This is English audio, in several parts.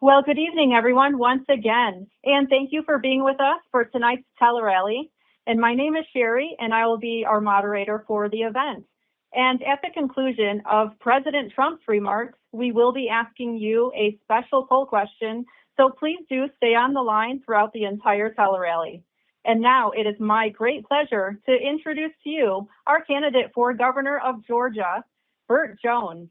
Well, good evening, everyone, once again. And thank you for being with us for tonight's Tele-Rally. And my name is Sherry, and I will be our moderator for the event. And at the conclusion of President Trump's remarks, we will be asking you a special poll question. So please do stay on the line throughout the entire Tele-Rally. And now it is my great pleasure to introduce to you our candidate for governor of Georgia, Burt Jones.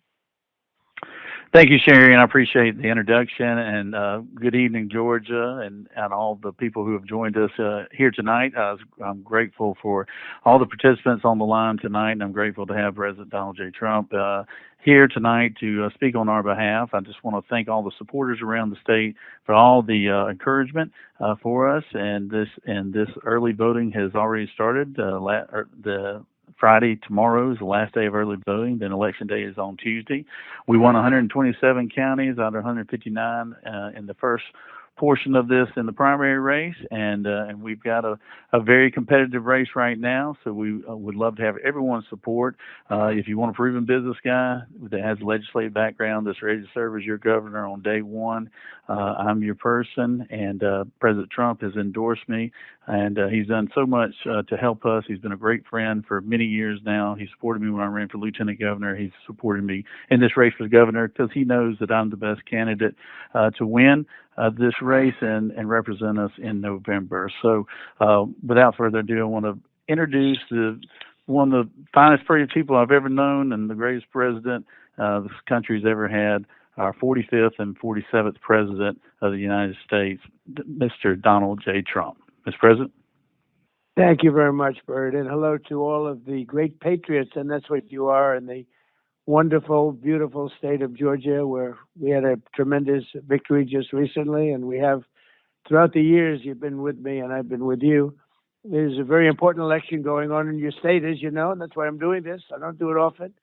Thank you, Sherry, and I appreciate the introduction. And good evening, Georgia, and all the people who have joined us here tonight. I'm grateful for all the participants on the line tonight, and I'm grateful to have President Donald J. Trump here tonight to speak on our behalf. I just want to thank all the supporters around the state for all the encouragement for us. And this early voting has already started. The Friday, tomorrow is the last day of early voting. Then election day is on Tuesday. We won 127 counties out of 159 in the first portion of this in the primary race, and we've got a very competitive race right now. So we would love to have everyone's support. If you want a proven business guy that has a legislative background that's ready to serve as your governor on day one, I'm your person. And President Trump has endorsed me, and he's done so much to help us. He's been a great friend for many years now. He supported me when I ran for lieutenant governor. He's supported me in this race for governor because he knows that I'm the best candidate to win this race and represent us in November. So without further ado, I want to introduce one of the finest people I've ever known and the greatest president this country's ever had, our 45th and 47th president of the United States, Mr. Donald J. Trump. Mr. President. Thank you very much, Burt, and hello to all of the great patriots, and that's what you are, in the wonderful, beautiful state of Georgia, where we had a tremendous victory just recently, and we have throughout the years you've been with me and I've been with you. There's a very important election going on in your state, as you know, and that's why I'm doing this. I don't do it often,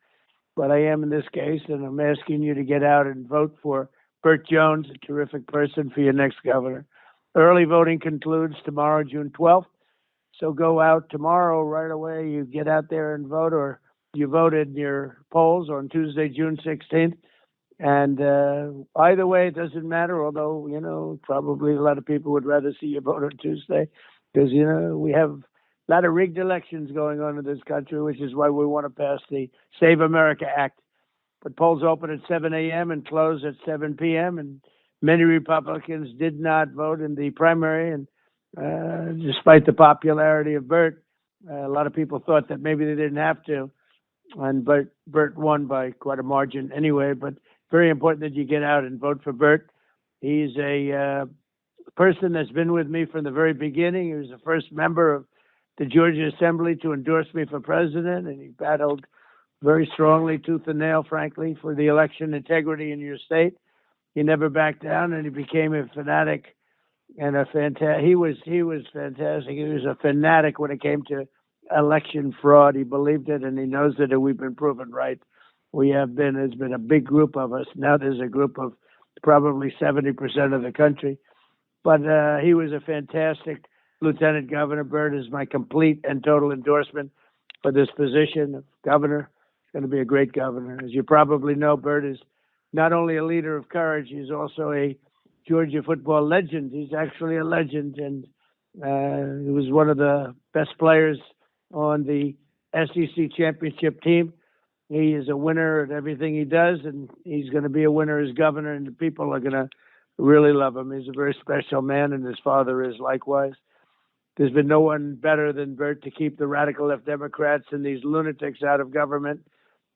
but I am in this case, and I'm asking you to get out and vote for Burt Jones, a terrific person, for your next governor. Early voting concludes tomorrow, June 12th, so go out tomorrow right away. You get out there and vote, or you voted in your polls on Tuesday, June 16th. And either way, it doesn't matter, although, probably a lot of people would rather see you vote on Tuesday because, we have a lot of rigged elections going on in this country, which is why we want to pass the Save America Act. But polls open at 7 a.m. and close at 7 p.m. And many Republicans did not vote in the primary. And despite the popularity of Burt, a lot of people thought that maybe they didn't have to. And Burt won by quite a margin anyway, but very important that you get out and vote for Burt. He's a person that's been with me from the very beginning. He was the first member of the Georgia Assembly to endorse me for president, and he battled very strongly, tooth and nail, frankly, for the election integrity in your state. He never backed down, and he became a fanatic and he was fantastic. He was a fanatic when it came to election fraud. He believed it, and he knows that we've been proven right. There's been a big group of us. Now there's a group of probably 70% of the country. But he was a fantastic lieutenant governor. Burt is my complete and total endorsement for this position of governor. He's going to be a great governor. As you probably know, Burt is not only a leader of courage, he's also a Georgia football legend. He's actually a legend, and he was one of the best players on the SEC championship team. He is a winner at everything he does, and he's going to be a winner as governor, and the people are going to really love him. He's a very special man, and his father is likewise. There's been no one better than Burt to keep the radical left Democrats and these lunatics out of government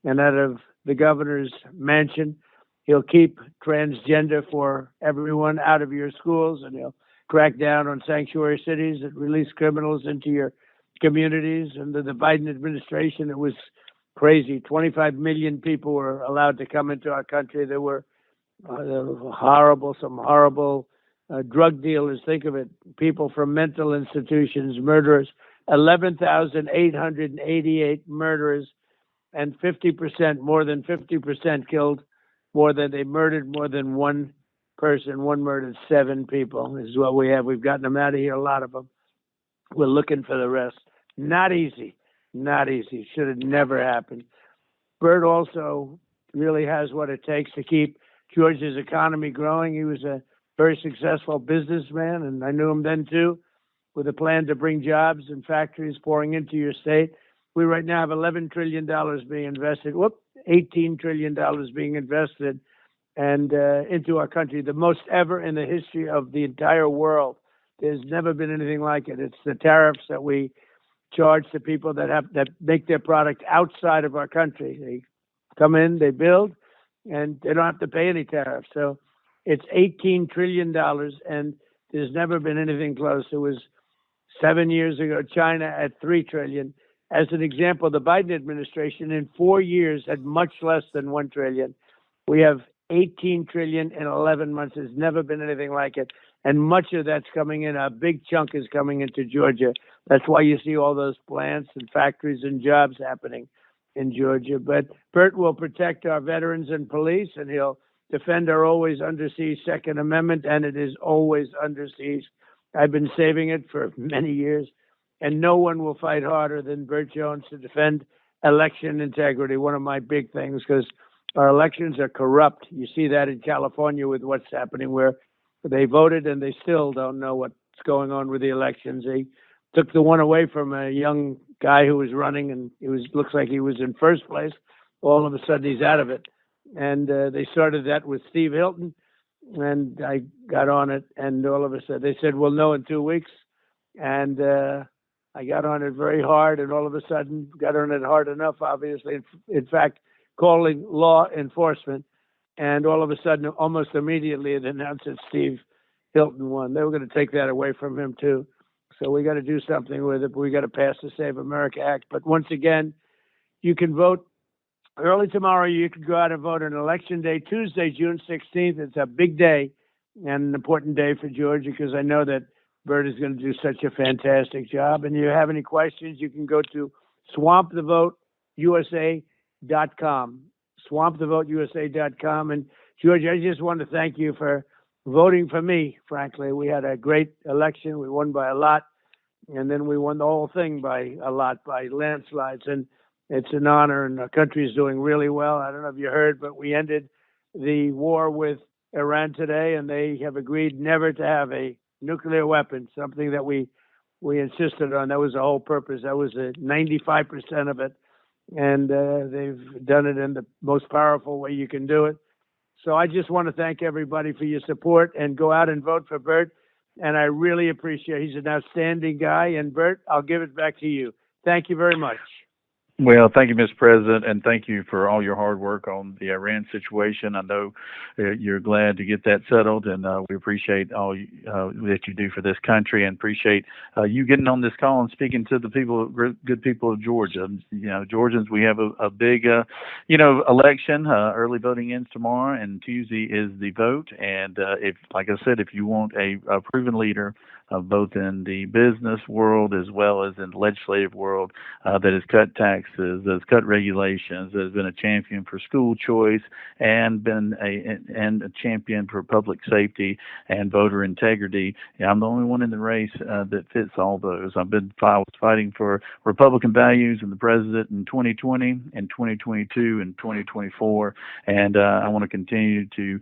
and out of the governor's mansion. He'll keep transgender for everyone out of your schools, and he'll crack down on sanctuary cities that release criminals into your communities. Under the Biden administration, it was crazy. 25 million people were allowed to come into our country. There were some horrible drug dealers. Think of it. People from mental institutions, murderers, 11,888 murderers, and 50%, more than 50% killed they murdered more than one person. One murdered 7 people. This is what we have. We've gotten them out of here, a lot of them. We're looking for the rest. Not easy. Not easy. Should have never happened. Burt also really has what it takes to keep Georgia's economy growing. He was a very successful businessman, and I knew him then too, with a plan to bring jobs and factories pouring into your state. We right now have $11 trillion being invested. $18 trillion being invested and into our country, the most ever in the history of the entire world. There's never been anything like it. It's the tariffs that we charge to people that make their product outside of our country. They come in, they build, and they don't have to pay any tariffs. So it's $18 trillion, and there's never been anything close. It was 7 years ago, China at $3 trillion. As an example, the Biden administration in 4 years had much less than $1 trillion. We have 18 trillion in 11 months. There's never been anything like it. And much of that's coming in. A big chunk is coming into Georgia. That's why you see all those plants and factories and jobs happening in Georgia. But Burt will protect our veterans and police, and he'll defend our always under siege Second Amendment, and it is always under siege. I've been saving it for many years, and no one will fight harder than Burt Jones to defend election integrity, one of my big things, because our elections are corrupt. You see that in California with what's happening, where they voted and they still don't know what's going on with the elections. They took the one away from a young guy who was running, and looks like he was in first place. All of a sudden, he's out of it. And they started that with Steve Hilton, and I got on it, and all of a sudden, they said, we'll know in 2 weeks. And I got on it very hard, and all of a sudden, got on it hard enough, obviously. In fact, calling law enforcement, and all of a sudden, almost immediately, it announced that Steve Hilton won. They were going to take that away from him, too. So we got to do something with it. We got to pass the Save America Act. But once again, you can vote early tomorrow. You can go out and vote on Election Day, Tuesday, June 16th. It's a big day and an important day for Georgia, because I know that Burt is going to do such a fantastic job. And if you have any questions, you can go to swampthevoteusa.com. swampthevoteusa.com. And George, I just want to thank you for voting for me. Frankly, we had a great election. We won by a lot, and then we won the whole thing by a lot, by landslides. And it's an honor, and our country is doing really well. I don't know if you heard, but we ended the war with Iran today, and they have agreed never to have a nuclear weapon, something that we insisted on. That was the whole purpose. That was 95% of it. And they've done it in the most powerful way you can do it. So I just want to thank everybody for your support, and go out and vote for Burt. And I really appreciate it. He's an outstanding guy. And Burt, I'll give it back to you. Thank you very much. Well, thank you, Mr. President, and thank you for all your hard work on the Iran situation. I know you're glad to get that settled, and we appreciate all that you do for this country, and appreciate you getting on this call and speaking to the people, good people of Georgia. You know, Georgians, we have a big, election. Early voting ends tomorrow, and Tuesday is the vote. And if, like I said, if you want a proven leader, both in the business world as well as in the legislative world, that has cut taxes, that has cut regulations, that has been a champion for school choice, and been a champion for public safety and voter integrity. I'm the only one in the race that fits all those. I was fighting for Republican values and the president in 2020 and 2022 and 2024, and I want to continue to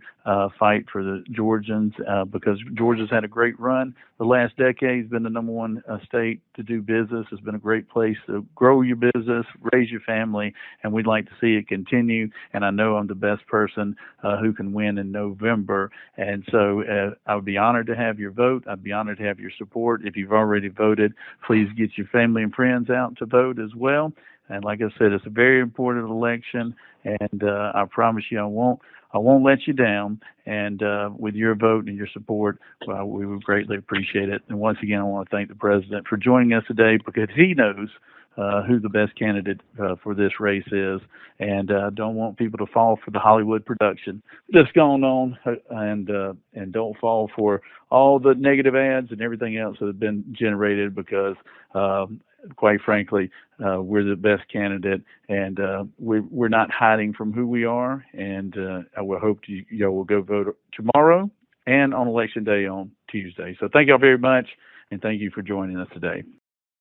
fight for the Georgians because Georgia's had a great run. The last decade has been the number one state to do business. It's been a great place to grow your business, raise your family, and we'd like to see it continue. And I know I'm the best person who can win in November. And so I would be honored to have your vote. I'd be honored to have your support. If you've already voted, please get your family and friends out to vote as well. And like I said, it's a very important election, and I promise you I won't let you down. And with your vote and your support, we would greatly appreciate it. And once again, I want to thank the president for joining us today, because he knows who the best candidate for this race is, and don't want people to fall for the Hollywood production that's going on, and don't fall for all the negative ads and everything else that have been generated, because quite frankly, we're the best candidate, and we're not hiding from who we are. And I will hope you will go vote tomorrow and on Election Day on Tuesday. So thank y'all very much, and thank you for joining us today.